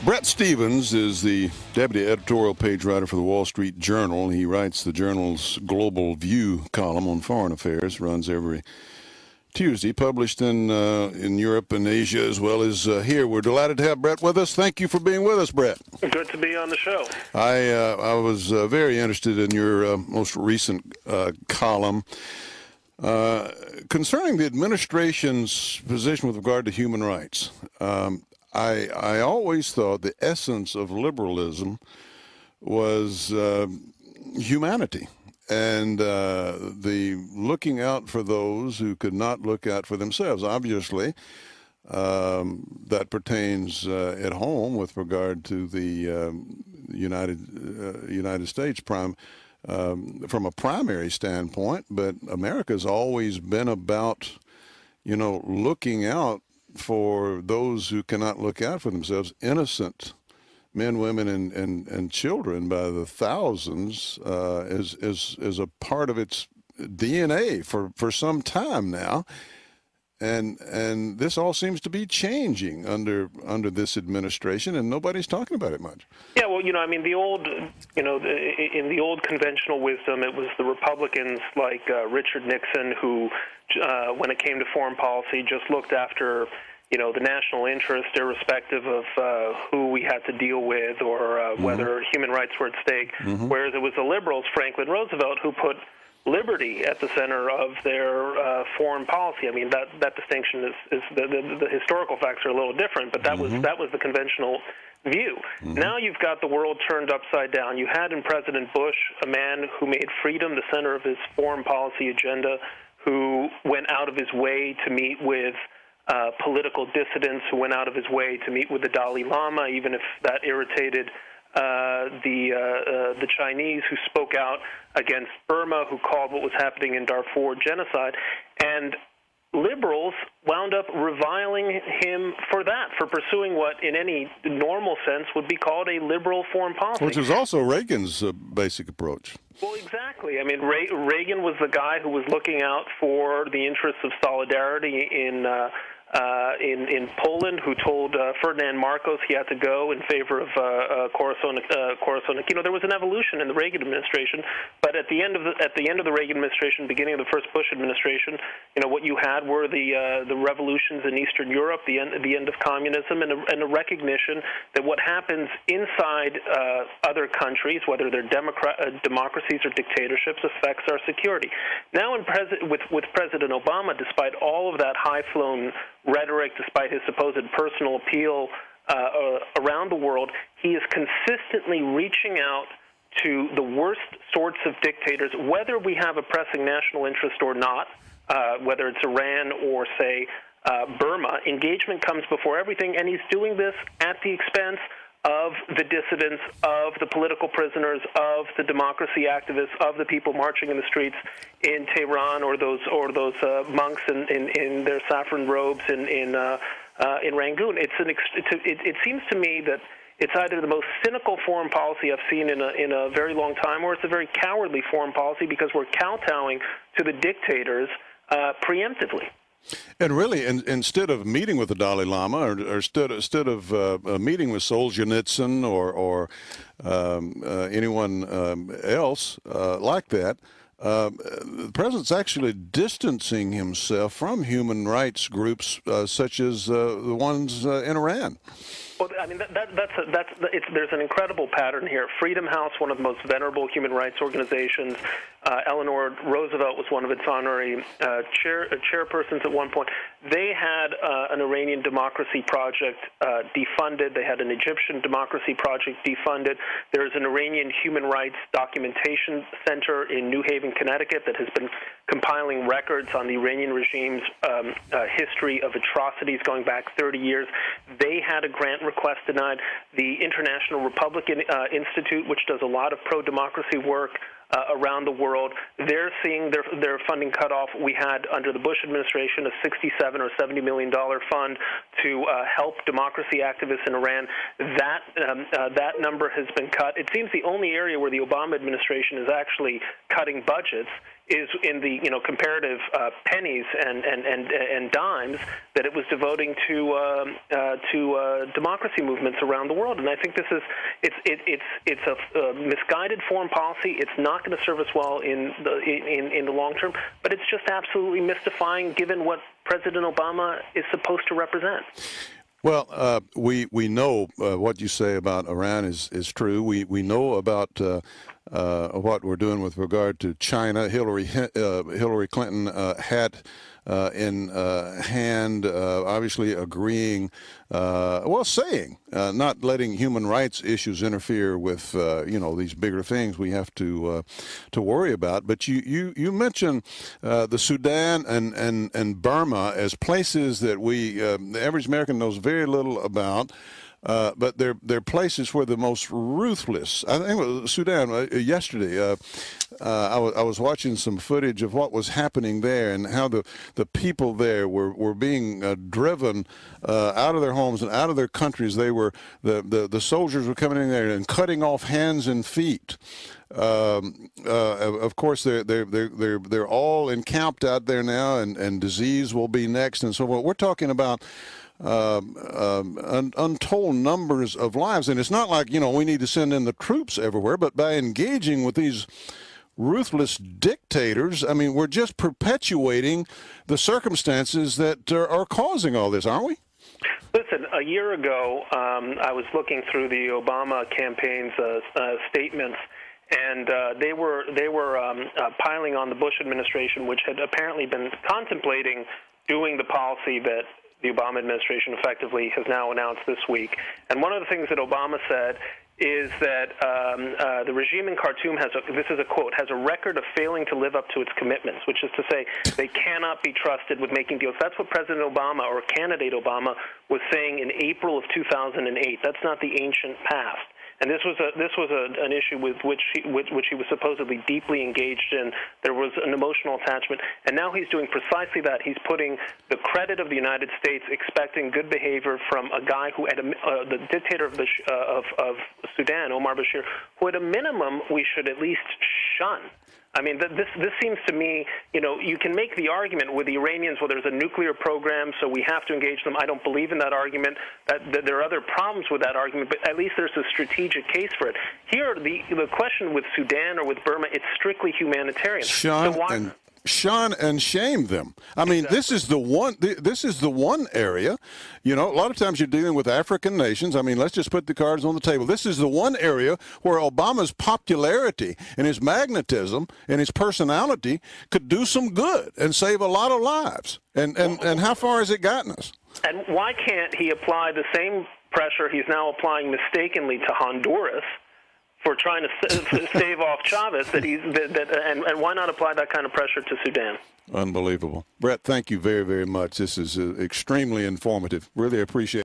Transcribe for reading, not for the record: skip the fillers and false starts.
Bret Stephens is the deputy editorial page writer for the Wall Street Journal. He writes the journal's Global View column on foreign affairs, runs every Tuesday, published in Europe and Asia as well as here. We're delighted to have Bret with us. Thank you for being with us, Bret. Good to be on the show. I was very interested in your most recent column concerning the administration's position with regard to human rights. I always thought the essence of liberalism was humanity and the looking out for those who could not look out for themselves. Obviously, that pertains at home with regard to the United States from a primary standpoint, but America's always been about, looking out for those who cannot look out for themselves, innocent men, women, and children by the thousands, is a part of its DNA for some time now, and this all seems to be changing under this administration, and nobody's talking about it much. Yeah, well, in the old conventional wisdom, it was the Republicans like Richard Nixon who, when it came to foreign policy, just looked after the national interest, irrespective of who we had to deal with or whether human rights were at stake. Whereas it was the liberals, Franklin Roosevelt, who put liberty at the center of their foreign policy. I mean, that distinction is the historical facts are a little different, but that was the conventional view. Now you've got the world turned upside down. You had in President Bush a man who made freedom the center of his foreign policy agenda, who went out of his way to meet with political dissidents, who went out of his way to meet with the Dalai Lama, even if that irritated the Chinese, who spoke out against Burma, who called what was happening in Darfur genocide. And liberals wound up reviling him for that, for pursuing what in any normal sense would be called a liberal foreign policy. Which is also Reagan's basic approach. Well, exactly. I mean, Reagan was the guy who was looking out for the interests of solidarity in Poland, who told Ferdinand Marcos he had to go in favor of Korsonic. There was an evolution in the Reagan administration, but at the end of the Reagan administration, beginning of the first Bush administration, what you had were the revolutions in Eastern Europe, the end of communism, and a recognition that what happens inside other countries, whether they're democracies or dictatorships, affects our security. Now, with President Obama, despite all of that high-flown rhetoric, despite his supposed personal appeal around the world, he is consistently reaching out to the worst sorts of dictators, whether we have a pressing national interest or not, whether it's Iran or, say, Burma. Engagement comes before everything, and he's doing this at the expense of the dissidents, of the political prisoners, of the democracy activists, of the people marching in the streets in Tehran, or those monks in their saffron robes in Rangoon. It seems to me that it's either the most cynical foreign policy I've seen in a very long time, or it's a very cowardly foreign policy because we're kowtowing to the dictators preemptively. And really, instead of meeting with the Dalai Lama, or instead of meeting with Solzhenitsyn or anyone else like that, the president's actually distancing himself from human rights groups such as the ones in Iran. Well, I mean, there's an incredible pattern here. Freedom House, one of the most venerable human rights organizations, Eleanor Roosevelt was one of its honorary chairpersons at one point. They had an Iranian democracy project defunded. They had an Egyptian democracy project defunded. There's an Iranian human rights documentation center in New Haven, Connecticut, that has been compiling records on the Iranian regime's history of atrocities going back 30 years. They had a grant request denied. The International Republican Institute, which does a lot of pro-democracy work around the world, they're seeing their funding cut off. We had, under the Bush administration, a $67 or $70 million fund to help democracy activists in Iran. That number has been cut. It seems the only area where the Obama administration is actually cutting budgets is in the comparative pennies and dimes that it was devoting to democracy movements around the world. And I think this is it's a misguided foreign policy. It's not going to serve us well in the long term, but it's just absolutely mystifying given what President Obama is supposed to represent. Well, we know what you say about Iran is true. We know about what we're doing with regard to China. Hillary Clinton had in hand, obviously agreeing, saying not letting human rights issues interfere with these bigger things we have to worry about. But you mentioned the Sudan and Burma as places that the average American knows very little about. But they're places where the most ruthless. I think it was Sudan yesterday. I was watching some footage of what was happening there and how the people there were being driven out of their homes and out of their countries. They were the soldiers were coming in there and cutting off hands and feet. Of course, they're all encamped out there now, and disease will be next, and so forth. We're talking about untold numbers of lives. And it's not like, we need to send in the troops everywhere, but by engaging with these ruthless dictators, I mean, we're just perpetuating the circumstances that are causing all this, aren't we? Listen, a year ago, I was looking through the Obama campaign's statements, and they were piling on the Bush administration, which had apparently been contemplating doing the policy that the Obama administration effectively has now announced this week. And one of the things that Obama said is that the regime in Khartoum this is a quote, has a record of failing to live up to its commitments, which is to say they cannot be trusted with making deals. That's what President Obama, or candidate Obama, was saying in April of 2008. That's not the ancient past. And this was an issue with which he was supposedly deeply engaged in. There was an emotional attachment, and now he's doing precisely that. He's putting the credit of the United States, expecting good behavior from a guy who, the dictator of Sudan, Omar Bashir, who at a minimum we should at least shun. I mean, this seems to me, you can make the argument with the Iranians, well, there's a nuclear program, so we have to engage them. I don't believe in that argument. That there are other problems with that argument, but at least there's a strategic case for it. Here, the question with Sudan or with Burma, it's strictly humanitarian. Shun and shame them. I mean, exactly. This is the one area, a lot of times you're dealing with African nations. I mean, let's just put the cards on the table. This is the one area where Obama's popularity and his magnetism and his personality could do some good and save a lot of lives. And how far has it gotten us? And why can't he apply the same pressure he's now applying mistakenly to Honduras for trying to stave off Chavez, and why not apply that kind of pressure to Sudan? Unbelievable. Bret, thank you very, very much. This is extremely informative. Really appreciate it.